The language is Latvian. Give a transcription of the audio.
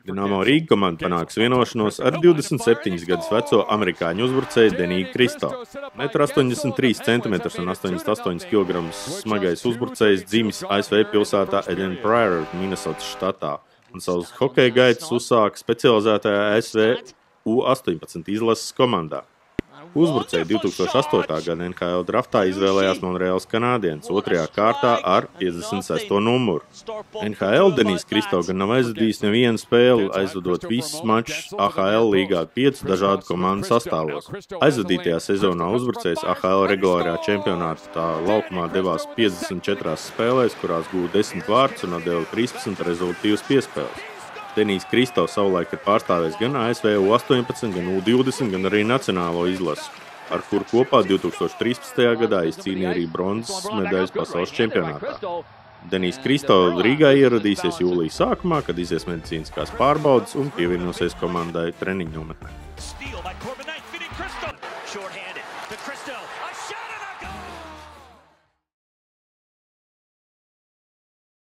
Dinamo Rīga komanda panāks vienošanos ar 27 gadus veco amerikāņu uzbrucēju Deniju Kristo. 1,83 cm un 88 kg smagais uzbrucējs dzimis ASV pilsētā Eden Prairie, Minnesotas štatā, un savus hokeja gaitas uzsāka specializētajā ASV U18 izlases komandā. Uzbrucēji 2008. gada NHL draftā izvēlējās Monreāls kanādiens 2. kārtā ar 56. numuru. NHL Denijs Kristo gan nav aizvadījis nevienu spēli, aizvadot visus mačus AHL līgā 5 dažādu komandu sastāvos. Aizvadītajā sezonā uzbrucējs AHL regulārajā čempionātā laukumā devās 54 spēlēs, kurās guva 10 vārtus un atdeva 13 rezultatīvas piespēles. Denijs Kristo savulaik ir pārstāvējis gan ASV U18, gan U20, gan arī nacionālo izlasi, ar kuru kopā 2013. gadā izcīnīja arī bronzas medaļas pasaules čempionātā. Denijs Kristo Rīgā ieradīsies jūlija sākumā, kad izies medicīniskās pārbaudes un pievienosies komandai treniņu nometnē.